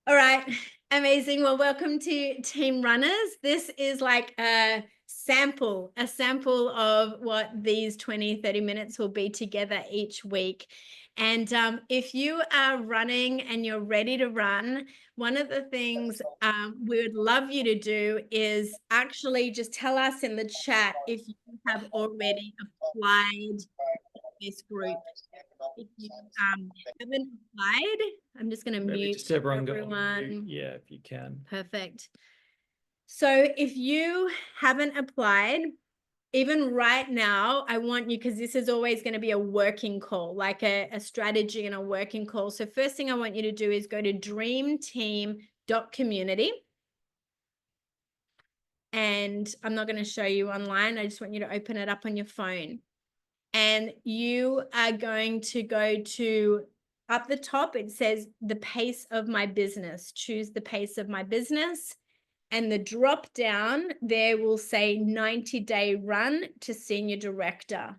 All right, amazing. Well, welcome to Team Runners. This is like a sample of what these 20-30 minutes will be together each week. And if you are running and you're ready to run, one of the things we would love you to do is actually just tell us in the chat if you have already applied this group. If you haven't applied, I'm just going to Maybe mute just everyone go on everyone. mute. Yeah, if you can. Perfect. So if you haven't applied, even right now, I want you, because this is always going to be a working call, like a strategy and a working call. So first thing I want you to do is go to dreamteam.community. And I'm not going to show you online. I just want you to open it up on your phone. And you are going to go to up the top, it says the pace of my business. Choose the pace of my business. And the drop down there will say 90-day run to senior director.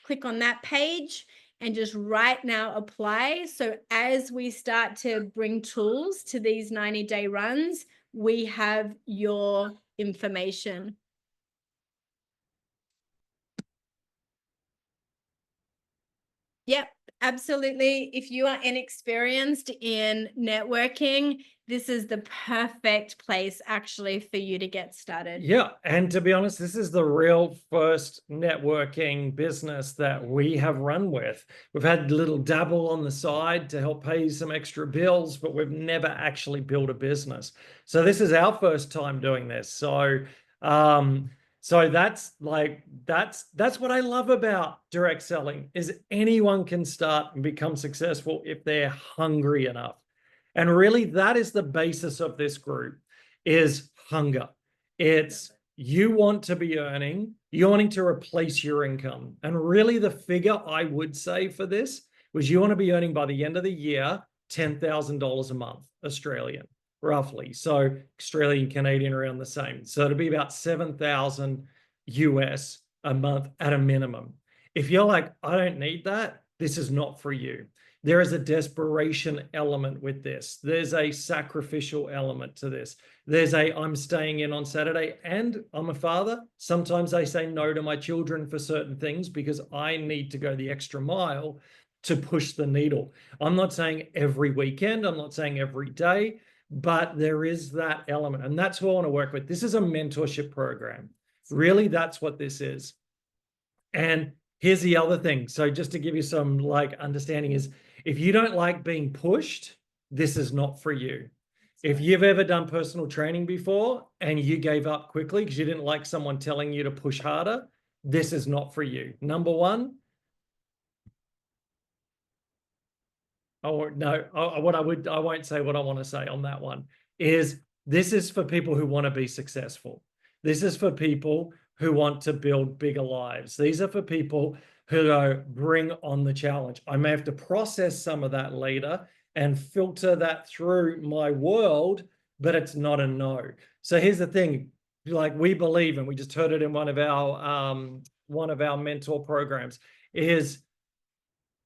Click on that page and just right now apply. So as we start to bring tools to these 90-day runs, we have your information. Yep, absolutely. If you are inexperienced in networking, this is the perfect place actually for you to get started. Yeah, and to be honest, this is the real first networking business that we have run with. We've had a little dabble on the side to help pay some extra bills, but we've never actually built a business. So this is our first time doing this. So that's what I love about direct selling is anyone can start and become successful if they're hungry enough. And really that is the basis of this group is hunger. It's you want to be earning, you're wanting to replace your income. And really the figure I would say for this was you want to be earning by the end of the year, $10,000 a month, Australian, roughly. So Australian, Canadian around the same. So it'll be about 7,000 US a month at a minimum. If you're like, I don't need that, this is not for you. There is a desperation element with this. There's a sacrificial element to this. There's a, I'm staying in on Saturday and I'm a father. Sometimes I say no to my children for certain things because I need to go the extra mile to push the needle. I'm not saying every weekend, I'm not saying every day, but there is that element. And that's what I want to work with. This is a mentorship program. Really, that's what this is. And here's the other thing. So just to give you some like understanding is if you don't like being pushed, this is not for you. If you've ever done personal training before and you gave up quickly because you didn't like someone telling you to push harder, this is not for you. Number one. Oh no, I won't say what I want to say on that one is this is for people who want to be successful. This is for people who want to build bigger lives. These are for people who go, bring on the challenge. I may have to process some of that later and filter that through my world, but it's not a no. So here's the thing, like we believe, and we just heard it in one of our mentor programs, is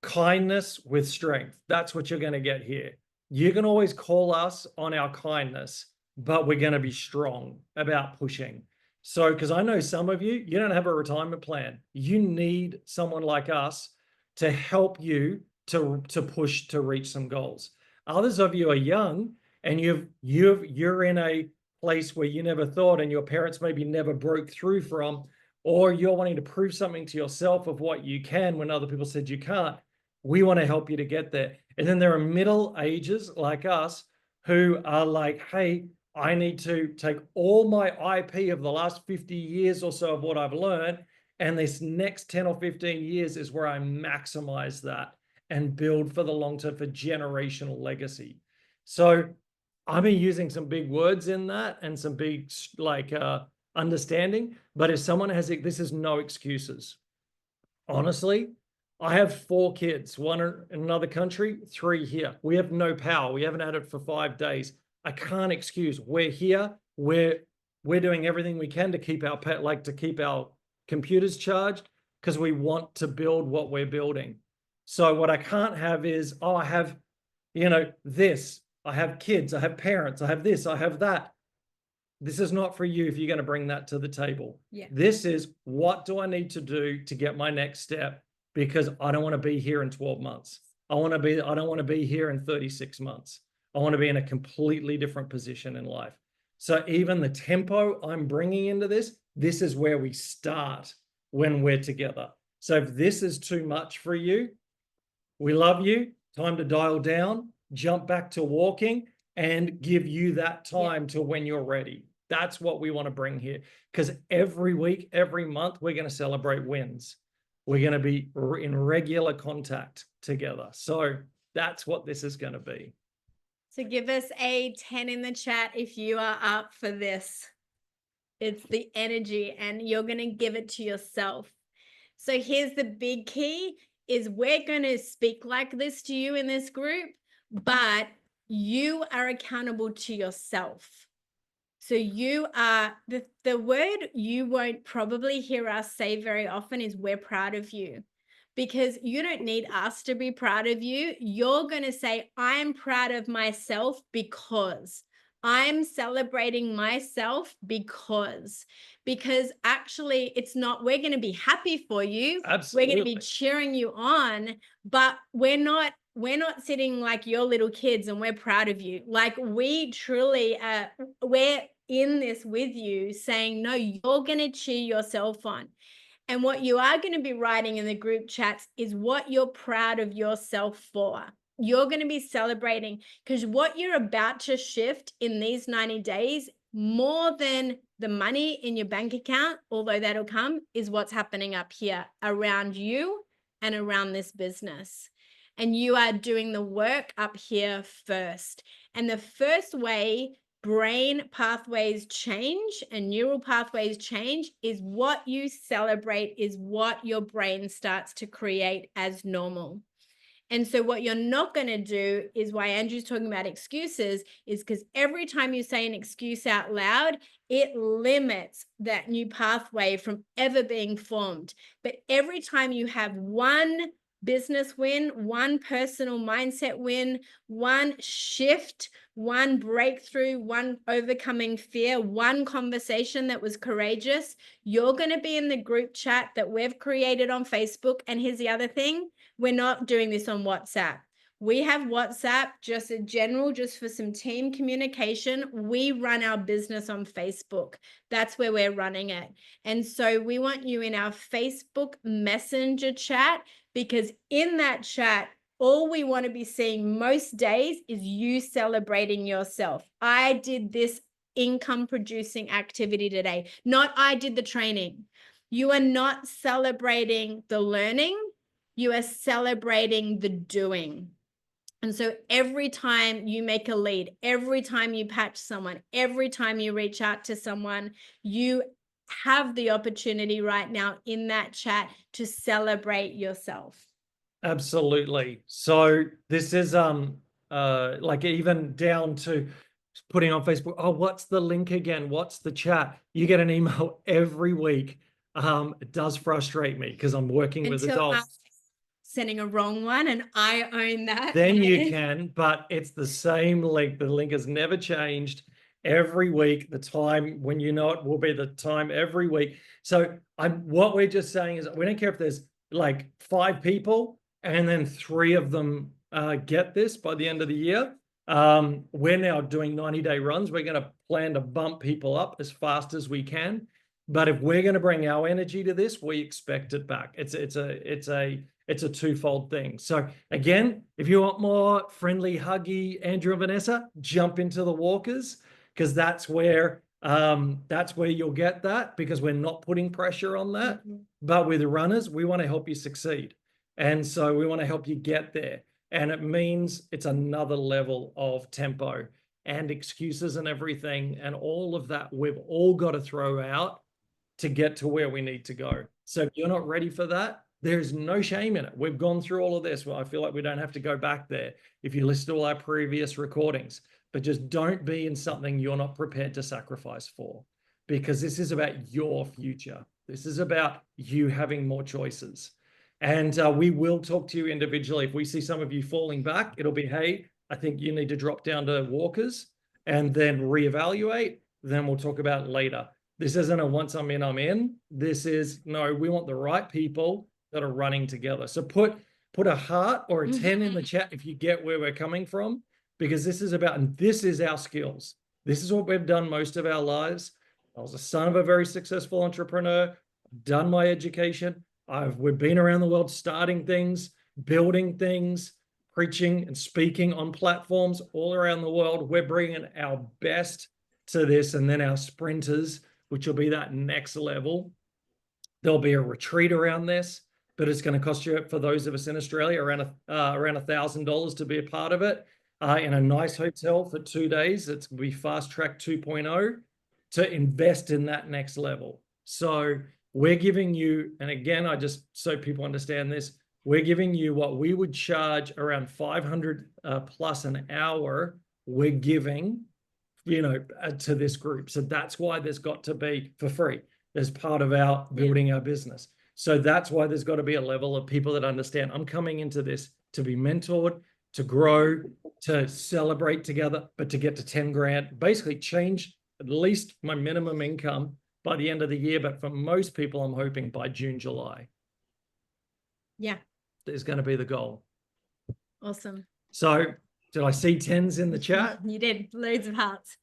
kindness with strength. That's what you're going to get here. You can always call us on our kindness, but we're going to be strong about pushing. So, because I know some of you don't have a retirement plan. You need someone like us to help you to push to reach some goals. Others of you are young and you're in a place where you never thought and your parents maybe never broke through from, or you're wanting to prove something to yourself of what you can when other people said you can't. We want to help you to get there. And then there are middle ages like us who are like, hey, I need to take all my IP of the last 50 years or so of what I've learned. And this next 10 or 15 years is where I maximize that and build for the long term for generational legacy. So I've been using some big words in that and some big like understanding. But if someone has it, this is no excuses. Honestly, I have 4 kids, 1 in another country, 3 here. We have no power. We haven't had it for 5 days. I can't excuse. We're here. We're doing everything we can to keep our to keep our computers charged because we want to build what we're building. So what I can't have is, oh, I have, this. I have kids, I have parents, I have this, I have that. This is not for you if you're going to bring that to the table. Yeah. This is, what do I need to do to get my next step? Because I don't want to be here in 12 months. I don't want to be here in 36 months. I want to be in a completely different position in life. So even the tempo I'm bringing into this is where we start when we're together. So if this is too much for you, we love you. Time to dial down, jump back to walking, and give you that time to when you're ready. That's what we want to bring here. Because every week, every month, we're going to celebrate wins. We're going to be in regular contact together. So that's what this is going to be. So give us a 10 in the chat if you are up for this. It's the energy, and you're going to give it to yourself. So here's the big key is we're going to speak like this to you in this group, but you are accountable to yourself. So you are, the word you won't probably hear us say very often is we're proud of you, because you don't need us to be proud of you. You're going to say, I'm proud of myself because I'm celebrating myself because actually it's not, we're going to be happy for you. Absolutely. We're going to be cheering you on, but we're not sitting like your little kids and we're proud of you. Like we truly, we're in this with you saying, no, you're going to cheer yourself on. And what you are going to be writing in the group chats is what you're proud of yourself for. You're going to be celebrating, because what you're about to shift in these 90 days, more than the money in your bank account, although that'll come, is what's happening up here around you and around this business. And you are doing the work up here first. And the first way brain pathways change and neural pathways change is what you celebrate, is what your brain starts to create as normal. And so what you're not going to do is why Andrew's talking about excuses, is because every time you say an excuse out loud, it limits that new pathway from ever being formed. But every time you have one business win, one personal mindset win, one shift, one breakthrough, one overcoming fear, one conversation that was courageous, you're going to be in the group chat that we've created on Facebook. And here's the other thing, we're not doing this on WhatsApp. We have WhatsApp, just a general, just for some team communication. We run our business on Facebook. That's where we're running it. And so we want you in our Facebook Messenger chat, because in that chat, all we want to be seeing most days is you celebrating yourself. I did this income producing activity today, not I did the training. You are not celebrating the learning. You are celebrating the doing. And so every time you make a lead, every time you patch someone, every time you reach out to someone, you have the opportunity right now in that chat to celebrate yourself. Absolutely. So this is like even down to putting on Facebook, oh, what's the link again? What's the chat? You get an email every week. It does frustrate me because I'm working with adults. Sending a wrong one, and I own that. Then you can, but it's the same link. The link has never changed. Every week, the time when you know it will be the time every week. So what we're just saying is we don't care if there's like 5 people and then 3 of them get this by the end of the year. We're now doing 90-day runs. We're going to plan to bump people up as fast as we can. But if we're going to bring our energy to this, we expect it back. It's a twofold thing. So again, if you want more friendly, huggy Andrew and Vanessa, jump into the walkers, because that's where you'll get that, because we're not putting pressure on that. Mm-hmm. But with the runners, we want to help you succeed. And so we want to help you get there. And it means it's another level of tempo and excuses and everything. And all of that we've all got to throw out to get to where we need to go. So if you're not ready for that, there's no shame in it. We've gone through all of this. Well, I feel like we don't have to go back there if you listen to all our previous recordings. But just don't be in something you're not prepared to sacrifice for, because this is about your future. This is about you having more choices. And we will talk to you individually. If we see some of you falling back, it'll be, hey, I think you need to drop down to walkers and then reevaluate. Then we'll talk about it later. This isn't a once I'm in. This is, no, we want the right people that are running together. So put a heart or a 10 in the chat if you get where we're coming from, because this is about, and this is our skills. This is what we've done most of our lives. I was a son of a very successful entrepreneur, done my education. We've been around the world starting things, building things, preaching and speaking on platforms all around the world. We're bringing our best to this, and then our sprinters, which will be that next level. There'll be a retreat around this, but it's going to cost you, for those of us in Australia, around $1,000 to be a part of it, in a nice hotel for 2 days. It's going to be Fast Track 2.0 to invest in that next level. So we're giving you, and again, so people understand this, we're giving you what we would charge around 500 plus an hour. We're giving, to this group. So that's why there's got to be for free as part of our building our business. So that's why there's got to be a level of people that understand I'm coming into this to be mentored, to grow, to celebrate together, but to get to 10 grand, basically change at least my minimum income by the end of the year. But for most people, I'm hoping by June, July. Yeah. Is going to be the goal. Awesome. So did I see 10s in the chat? You did. Loads of hearts.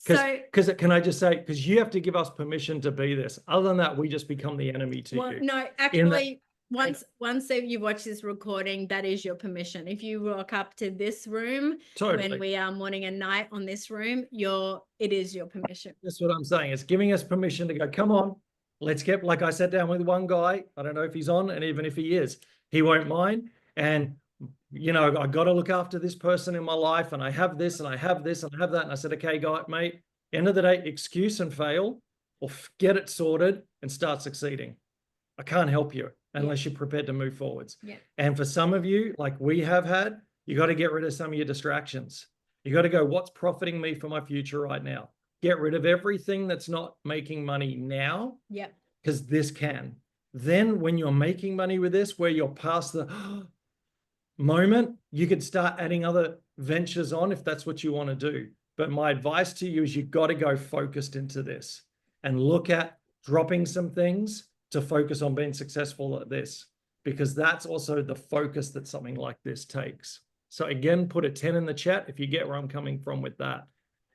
Because can I just say, because you have to give us permission to be this. Other than that, we just become the enemy to you. No, actually, once you watch this recording, that is your permission. If you walk up to this room when we are morning and night on this room, it is your permission. That's what I'm saying. It's giving us permission to go, come on, let's get, like I sat down with one guy. I don't know if he's on, and even if he is, he won't mind. And I got to look after this person in my life, and I have this, and I have this, and I have that. And I said, okay, guy, mate, end of the day, excuse and fail, or get it sorted and start succeeding. I can't help you unless you're prepared to move forwards. Yeah. And for some of you, like we have had, you got to get rid of some of your distractions. You got to go, what's profiting me for my future right now? Get rid of everything that's not making money now. Yeah. Because this can. Then when you're making money with this, where you're past the moment, you could start adding other ventures on if that's what you want to do. But my advice to you is you've got to go focused into this and look at dropping some things to focus on being successful at this, because that's also the focus that something like this takes. So again, put a 10 in the chat if you get where I'm coming from with that,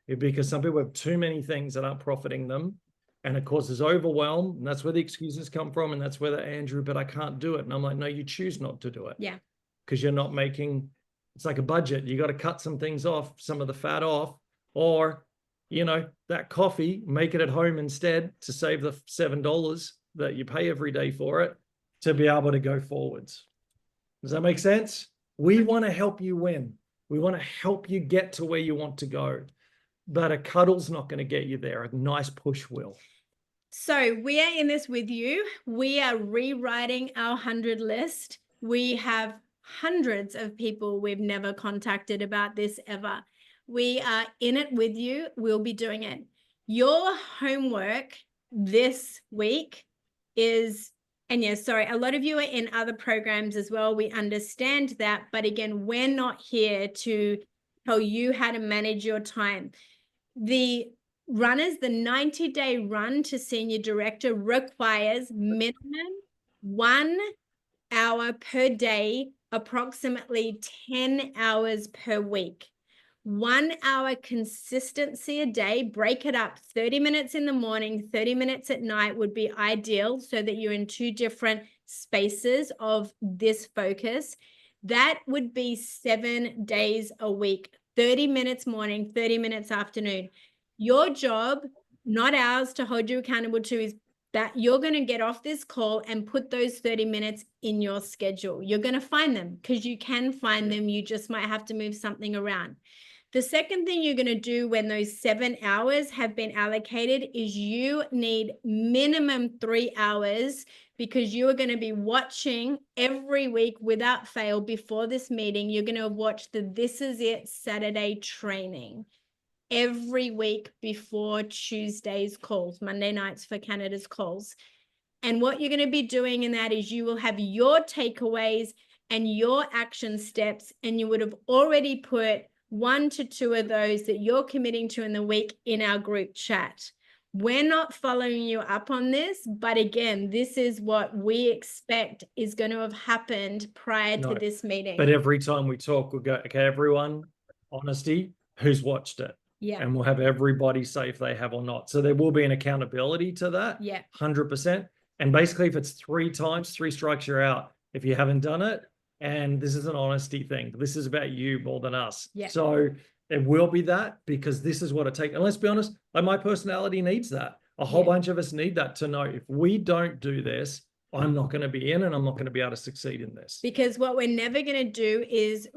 because some people have too many things that aren't profiting them, and it causes overwhelm, and that's where the excuses come from, and that's where the Andrew, but I can't do it. And I'm like, no, you choose not to do it. Yeah. Because you're not making, it's like a budget. You got to cut some things off, some of the fat off, or, that coffee, make it at home instead to save the $7 that you pay every day for it to be able to go forwards. Does that make sense? We want to help you win. We want to help you get to where you want to go, but a cuddle's not going to get you there. A nice push will. So we are in this with you. We are rewriting our 100 list. We have hundreds of people we've never contacted about this ever. We are in it with you. We'll be doing it. Your homework this week is, and yes, sorry, a lot of you are in other programs as well. We understand that. But again, we're not here to tell you how to manage your time. The 90-day run to senior director requires minimum 1 hour per day, approximately 10 hours per week. 1 hour consistency a day, break it up 30 minutes in the morning, 30 minutes at night would be ideal, so that you're in 2 different spaces of this focus. That would be 7 days a week, 30 minutes morning, 30 minutes afternoon. Your job, not ours to hold you accountable to, is that you're going to get off this call and put those 30 minutes in your schedule. You're going to find them, because you can find them. You just might have to move something around. The second thing you're going to do when those 7 hours have been allocated is you need minimum 3 hours, because you are going to be watching every week without fail before this meeting. You're going to watch the This Is It Saturday training every week before Tuesday's calls, Monday nights for Canada's calls. And what you're going to be doing in that is you will have your takeaways, and your action steps, and you would have already put 1 to 2 of those that you're committing to in the week in our group chat. We're not following you up on this, but again, this is what we expect is going to have happened prior to this meeting. But every time we talk, we'll go, okay, everyone, honesty, who's watched it? Yeah. And we'll have everybody say if they have or not. So there will be an accountability to that. Yeah. 100%. And basically, if it's 3 times, 3 strikes, you're out. If you haven't done it, and this is an honesty thing, this is about you more than us. Yeah. So it will be that, because this is what it takes. And let's be honest, like, my personality needs that. A whole bunch of us need that to know if we don't do this, I'm not going to be in, and I'm not going to be able to succeed in this. Because what we're never going to do is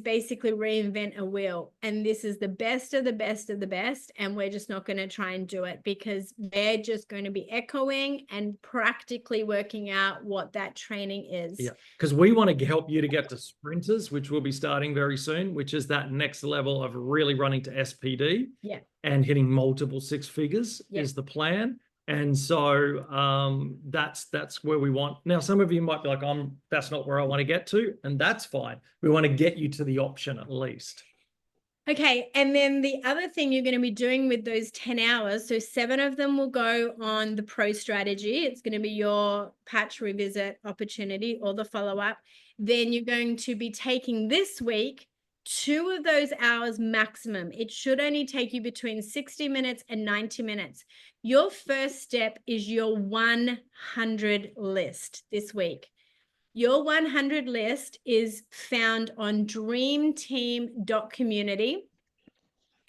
basically reinvent a wheel. And this is the best of the best of the best. And we're just not going to try and do it, because they're just going to be echoing and practically working out what that training is. Yeah, because we want to help you to get to sprinters, which we'll be starting very soon, which is that next level of really running to SPD. Yeah. And hitting multiple 6 figures Yeah. is the plan. And so that's where we want. Now, some of you might be like, that's not where I want to get to, and that's fine. We want to get you to the option at least. Okay. And then the other thing you're going to be doing with those 10 hours, so 7 of them will go on the pro strategy. It's going to be your patch revisit opportunity or the follow-up. Then you're going to be taking this week 2 of those hours maximum. It should only take you between 60 minutes and 90 minutes. Your first step is your 100 list this week. Your 100 list is found on dreamteam.community.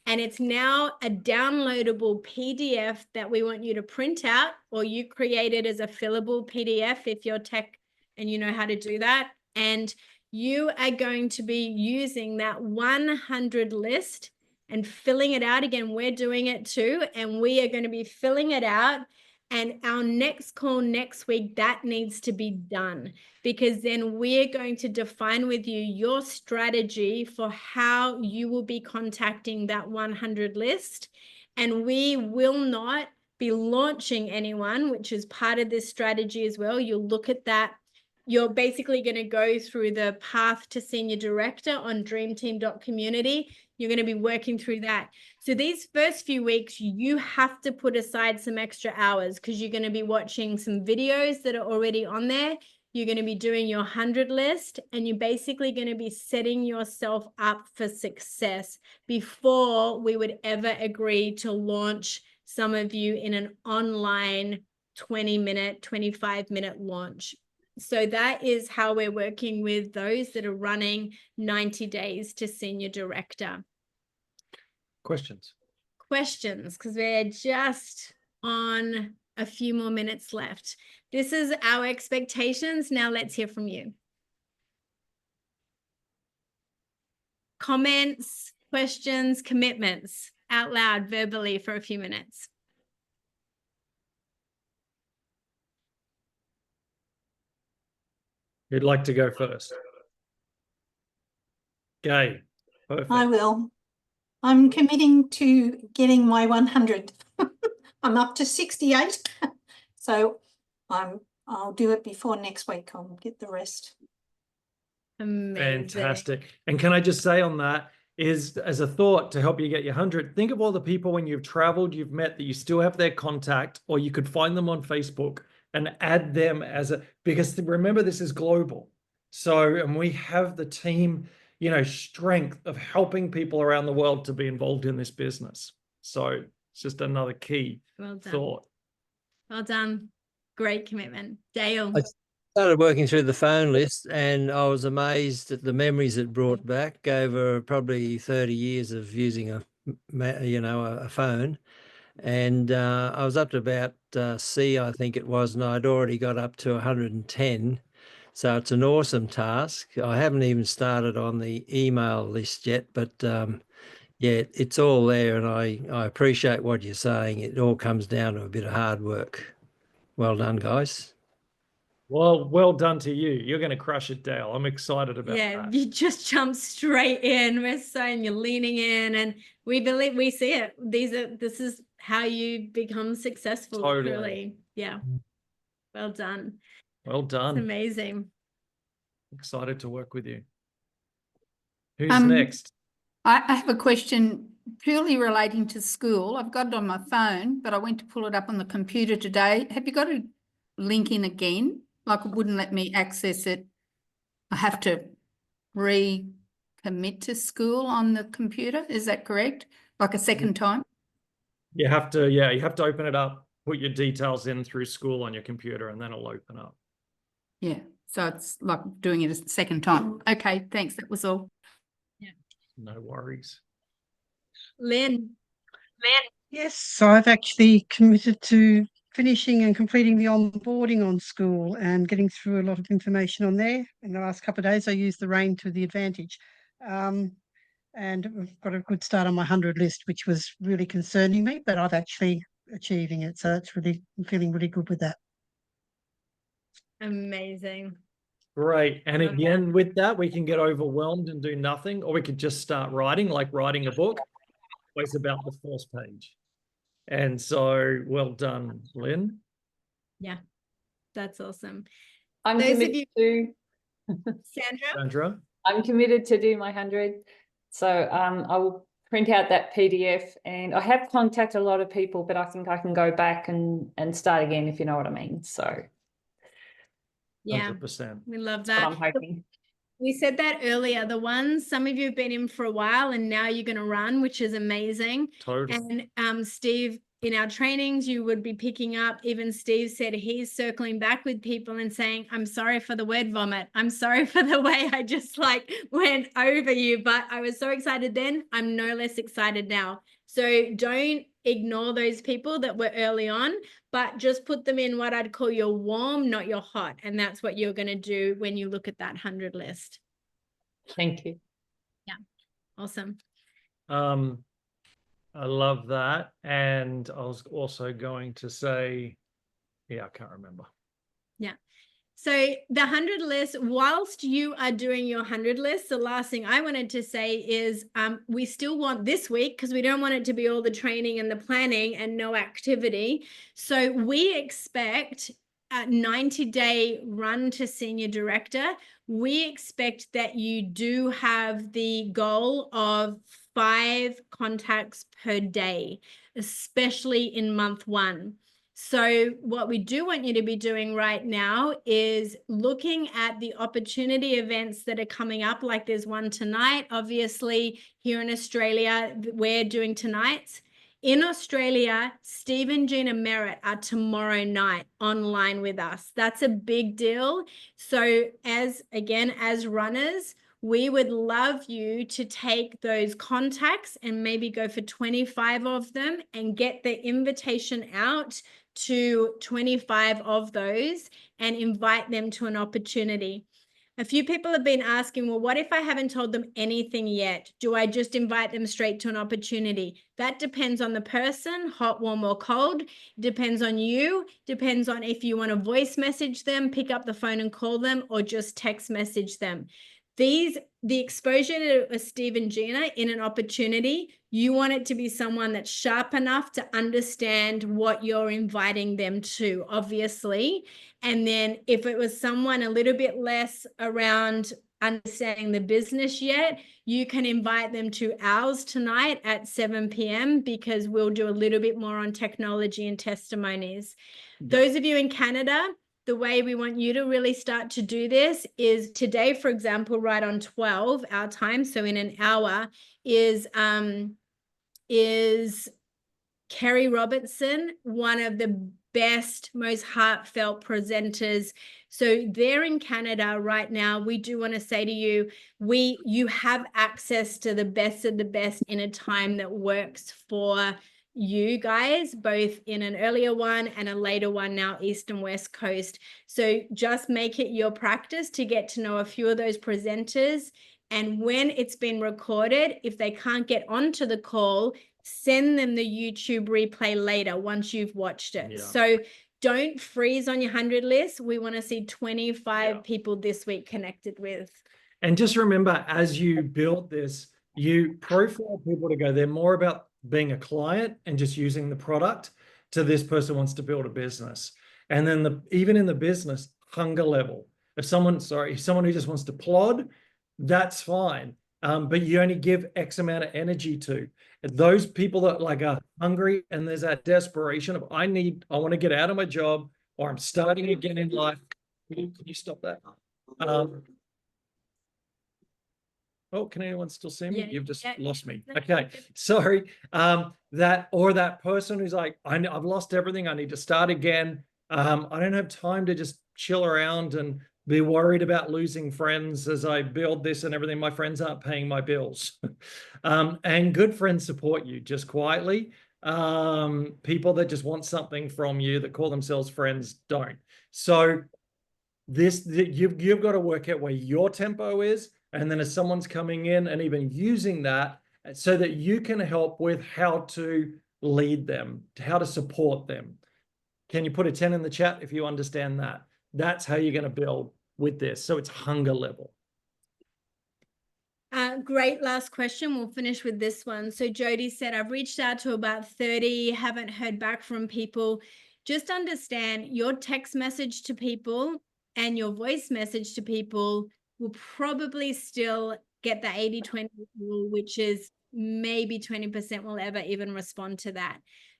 And it's now a downloadable PDF that we want you to print out, or you create it as a fillable PDF if you're tech and you know how to do that. And you are going to be using that 100 list and filling it out. Again, we're doing it too, and we are going to be filling it out. And our next call next week, that needs to be done, because then we're going to define with you your strategy for how you will be contacting that 100 list. And we will not be launching anyone, which is part of this strategy as well. You'll look at that. You're basically going to go through the path to senior director on dreamteam.community. You're going to be working through that. So these first few weeks, you have to put aside some extra hours, because you're going to be watching some videos that are already on there. You're going to be doing your 100 list, and you're basically going to be setting yourself up for success before we would ever agree to launch some of you in an online 20-minute, 25-minute launch. So that is how we're working with those that are running 90 days to senior director. Questions, because we're just on a few more minutes left. This is our expectations. Now let's hear from you. Comments, questions, commitments out loud, verbally for a few minutes. who'd like to go first? Gay. Perfect. I will. I'm committing to getting my 100. I'm up to 68. So I'll do it before next week. I'll get the rest. Amazing. Fantastic. And can I just say on that, is as a thought to help you get your 100, think of all the people when you've traveled, you've met, that you still have their contact, or you could find them on Facebook and add them because remember, this is global. So, and we have the team, strength of helping people around the world to be involved in this business. So it's just another key thought. Well done. Great commitment. Dale. I started working through the phone list, and I was amazed at the memories it brought back over probably 30 years of using a phone. And I was up to about C, I think it was, and I'd already got up to 110. So it's an awesome task. I haven't even started on the email list yet, but yeah, it's all there, and I appreciate what you're saying. It all comes down to a bit of hard work. Well done, guys. Well done to you. You're going to crush it, Dale. I'm excited about that. Yeah, you just jump straight in. We're saying you're leaning in, and we see it. This is how you become successful. Totally. Really. Yeah. Well done. Well done. It's amazing. Excited to work with you. Who's Um, next? I have a question purely relating to school. I've got it on my phone, but I went to pull it up on the computer today. Have you got a link in again? Like it wouldn't let me access it. I have to recommit to school on the computer. Is that correct? Like a second time? You have to open it up, put your details in through school on your computer, and then it'll open up. Yeah. So it's like doing it a second time. Okay, thanks. That was all. No worries. Lynn. Yes, so I've actually committed to finishing and completing the onboarding on school and getting through a lot of information on there. In the last couple of days, I used the rain to the advantage. And I've got a good start on my 100 list, which was really concerning me, but I've actually achieving it. So it's really, I'm feeling really good with that. Amazing. Great. And Love again, with that, we can get overwhelmed and do nothing, or we could just start writing, like writing a book. Always about the first page. And so, well done, Lynn. That's awesome. I'm Those of committed to Sandra? Sandra? I'm committed to do my 100. So I will print out that PDF, and I have contacted a lot of people, but I think I can go back and start again, if you know what I mean. So Yeah, 100%. we love that's what that. I'm hoping. We said that earlier. The ones, some of you have been in for a while and now you're going to run, which is amazing. Totally. And Steve, in our trainings, you would be picking up, even Steve said he's circling back with people and saying, I'm sorry for the word vomit. I'm sorry for the way I just like went over you, but I was so excited then. I'm no less excited now. So don't ignore those people that were early on, but just put them in what I'd call your warm, not your hot. And that's what you're going to do when you look at that 100 list. Thank you. Awesome. I love that. And I was also going to say, yeah, I can't remember. So the 100 list, whilst you are doing your 100 list, the last thing I wanted to say is we still want this week, because we don't want it to be all the training and the planning and no activity. So we expect a 90-day run to senior director. We expect that you do have the goal of 5 contacts per day, especially in month 1. So what we do want you to be doing right now is looking at the opportunity events that are coming up, like there's one tonight. Obviously, here in Australia, we're doing tonight's. In Australia, Steve and Gina Merritt are tomorrow night online with us. That's a big deal. So as runners, we would love you to take those contacts and maybe go for 25 of them and get the invitation out to 25 of those and invite them to an opportunity. A few people have been asking, well, what if I haven't told them anything yet? Do I just invite them straight to an opportunity? That depends on the person, hot, warm, or cold. Depends on you. Depends on if you want to voice message them, pick up the phone and call them, or just text message them. The exposure to Steve and Gina in an opportunity, you want it to be someone that's sharp enough to understand what you're inviting them to, obviously. And then if it was someone a little bit less around understanding the business yet, you can invite them to ours tonight at 7 p.m. because we'll do a little bit more on technology and testimonies. Those of you in Canada, the way we want you to really start to do this is today, for example, right on 12 our time, so in an hour, is Kerry Robertson, one of the best, most heartfelt presenters. So they're in Canada right now. We do want to say to you, you have access to the best of the best in a time that works for you guys, both in an earlier one and a later one now, East and West Coast. So just make it your practice to get to know a few of those presenters. And when it's been recorded, if they can't get onto the call, send them the YouTube replay later once you've watched it. Yeah. So don't freeze on your 100 list. We want to see 25 people this week connected with. And just remember, as you build this, you profile people to go, they're more about being a client and just using the product, to this person wants to build a business. And then even in the business, hunger level. If someone who just wants to plod, that's fine. But you only give X amount of energy to those people that like are hungry, and there's that desperation of I want to get out of my job, or I'm starting again in life. Can you stop that? Oh, can anyone still see me? Yeah, You've just yeah, lost me. no, Okay, sorry. That person who's like, I've lost everything. I need to start again. I don't have time to just chill around and be worried about losing friends as I build this and everything. My friends aren't paying my bills. And good friends support you just quietly. People that just want something from you that call themselves friends don't. So you've got to work out where your tempo is. And then as someone's coming in and even using that so that you can help with how to lead them, how to support them. Can you put a 10 in the chat if you understand that? That's how you're going to build with this. So it's hunger level. Great last question. We'll finish with this one. So Jody said, I've reached out to about 30, haven't heard back from people. Just understand your text message to people and your voice message to people will probably still get the 80-20 rule, which is maybe 20% will ever even respond to that.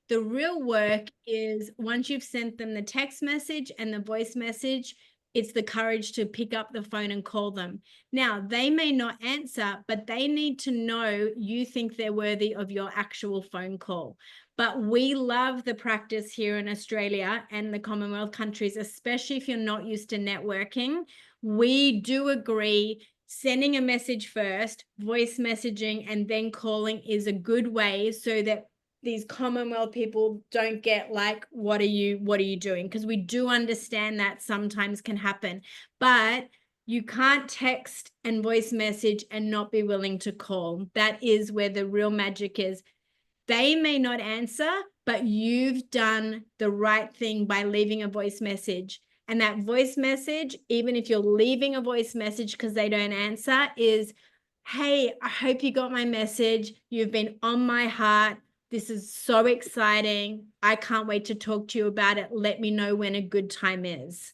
The real work is once you've sent them the text message and the voice message, it's the courage to pick up the phone and call them. Now, they may not answer, but they need to know you think they're worthy of your actual phone call. But we love the practice here in Australia and the Commonwealth countries, especially if you're not used to networking. We do agree sending a message first, voice messaging, and then calling is a good way so that these Commonwealth people don't get like, what are you doing? Because we do understand that sometimes can happen, but you can't text and voice message and not be willing to call. That is where the real magic is. They may not answer, but you've done the right thing by leaving a voice message. And that voice message, even if you're leaving a voice message because they don't answer, is, hey, I hope you got my message. You've been on my heart. This is so exciting. I can't wait to talk to you about it. Let me know when a good time is.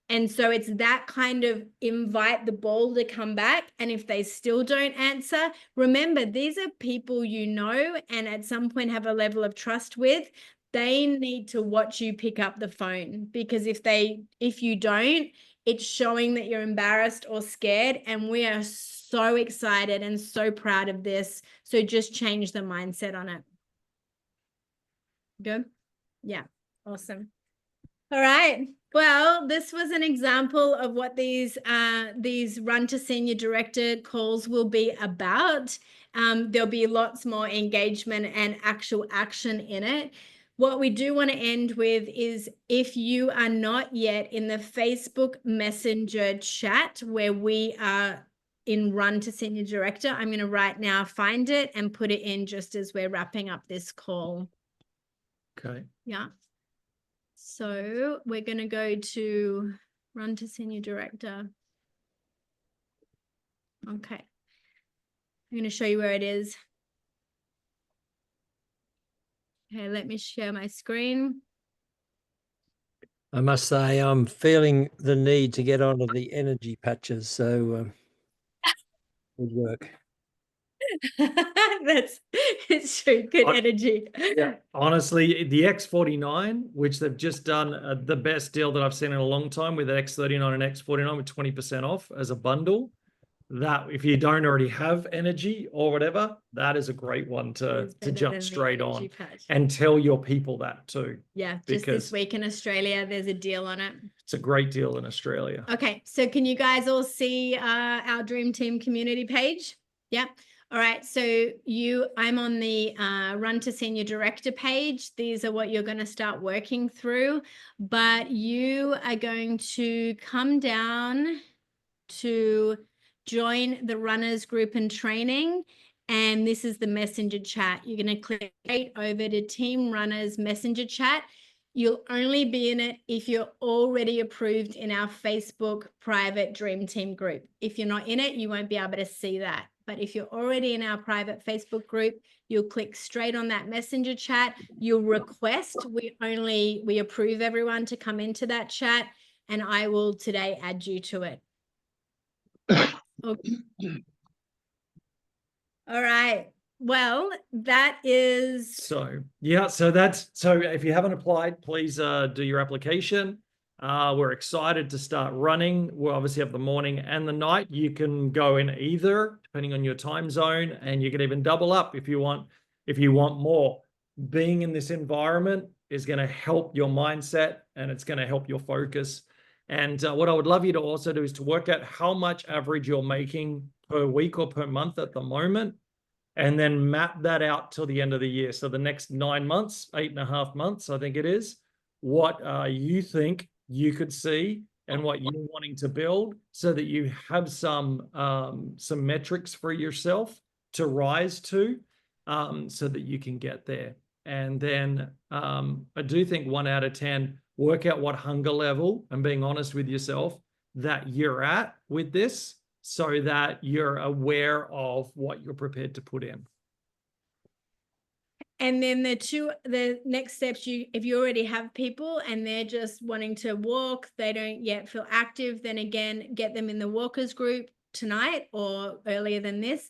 And so it's that kind of invite the ball to come back. And if they still don't answer, remember, these are people you know and at some point have a level of trust with. They need to watch you pick up the phone, because if you don't, it's showing that you're embarrassed or scared. And we are so excited and so proud of this. So just change the mindset on it. Good? Yeah. Awesome. All right. Well, this was an example of what these Run to Senior Director calls will be about. There'll be lots more engagement and actual action in it. What we do want to end with is, if you are not yet in the Facebook Messenger chat where we are in Run to Senior Director, I'm going to right now find it and put it in just as we're wrapping up this call. Okay. Yeah. So we're going to go to Run to Senior Director. Okay. I'm going to show you where it is. Okay, let me share my screen. I must say, I'm feeling the need to get onto the energy patches. So good work. It's true. Good energy. Yeah, honestly, the X49, which they've just done the best deal that I've seen in a long time with the X39 and X49 with 20% off as a bundle. That if you don't already have energy or whatever, that is a great one to jump straight on and tell your people that too. Yeah, just this week in Australia, there's a deal on it. It's a great deal in Australia. Okay, so can you guys all see our Dream Team community page? Yeah. All right, so I'm on the Run to Senior Director page. These are what you're going to start working through, but you are going to come down to join the runners group and training. And this is the messenger chat. You're going to click over to Team Runners Messenger chat. You'll only be in it if you're already approved in our Facebook private Dream Team group. If you're not in it, you won't be able to see that. But if you're already in our private Facebook group, you'll click straight on that messenger chat. You'll request, we approve everyone to come into that chat. and I will today add you to it. Okay. All right. Well, that is So yeah, so if you haven't applied, please do your application. We're excited to start running. We'll obviously have the morning and the night. You can go in either, depending on your time zone, and you can even double up if you want more. Being in this environment is going to help your mindset, and it's going to help your focus. And what I would love you to also do is to work out how much average you're making per week or per month at the moment, and then map that out till the end of the year. So the next 9 months, 8.5 months, I think it is, what you think you could see and what you're wanting to build, so that you have some metrics for yourself to rise to, so that you can get there. And then I do think 1 out of 10, work out what hunger level, and being honest with yourself, that you're at with this, so that you're aware of what you're prepared to put in. And then the next steps, if you already have people and they're just wanting to walk, they don't yet feel active, then again, get them in the walkers group tonight or earlier than this.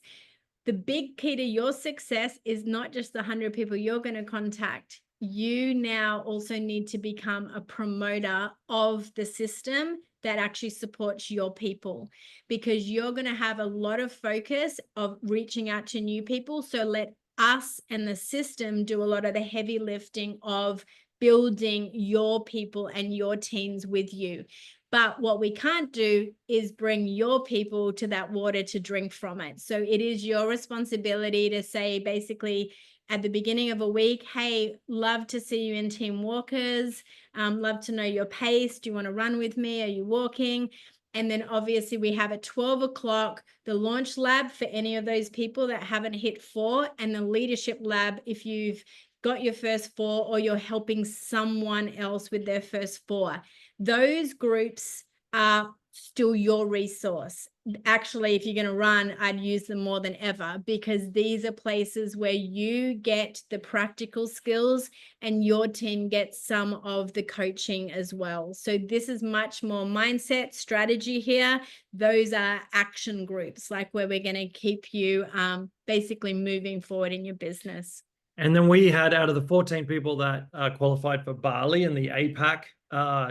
The big key to your success is not just the 100 people you're going to contact. You now also need to become a promoter of the system that actually supports your people, because you're going to have a lot of focus of reaching out to new people. So let us and the system do a lot of the heavy lifting of building your people and your teams with you. But what we can't do is bring your people to that water to drink from it. So it is your responsibility to say, basically, at the beginning of a week, hey, love to see you in Team Walkers. Love to know your pace. Do you want to run with me? Are you walking? And then obviously we have at 12 o'clock, the launch lab for any of those people that haven't hit 4, and the leadership lab if you've got your first 4 or you're helping someone else with their first 4. Those groups are still your resource. Actually, if you're going to run, I'd use them more than ever, because these are places where you get the practical skills and your team gets some of the coaching as well. So this is much more mindset strategy here. Those are action groups, like where we're going to keep you basically moving forward in your business. And then we had, out of the 14 people that qualified for Bali and the APAC,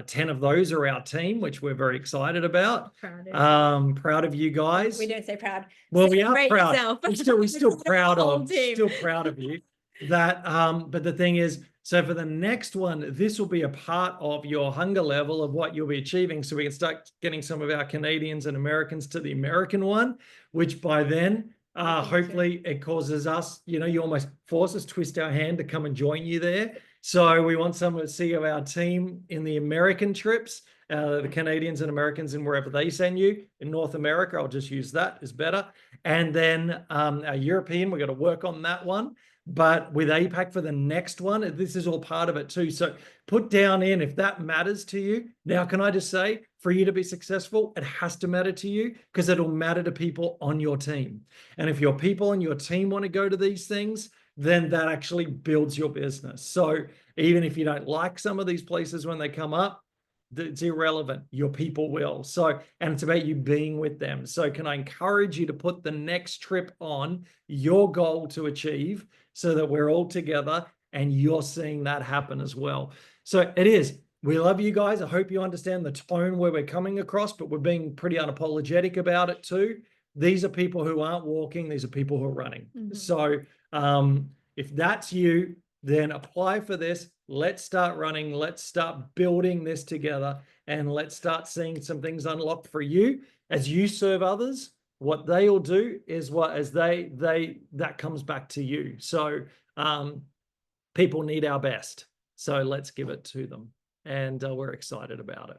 10 of those are our team, which we're very excited about. Proud of you guys. We don't say proud. Well, we are Celebrate proud. yourself. We're still proud Whole of, team. still proud of you. That, but the thing is, so for the next one, this will be a part of your hunger level of what you'll be achieving. So we can start getting some of our Canadians and Americans to the American one, which by then, hopefully it causes us, you almost force us, twist our hand to come and join you there. So we want someone to see of our team in the American trips, the Canadians and Americans, and wherever they send you. In North America, I'll just use that, is better. And then our European, we're going to work on that one. But with APAC for the next one, this is all part of it too. So put down in if that matters to you. Now, can I just say, for you to be successful, it has to matter to you, because it'll matter to people on your team. And if your people on your team want to go to these things, then that actually builds your business. So even if you don't like some of these places when they come up, it's irrelevant. Your people will. So, and it's about you being with them. So can I encourage you to put the next trip on your goal to achieve, so that we're all together and you're seeing that happen as well. So it is. We love you guys. I hope you understand the tone where we're coming across, but we're being pretty unapologetic about it too. These are people who aren't walking. These are people who are running. Mhm. So if that's you, then apply for this. Let's start running. Let's start building this together, and let's start seeing some things unlocked for you as you serve others. What they'll do is that comes back to you. So people need our best. So let's give it to them. And we're excited about it.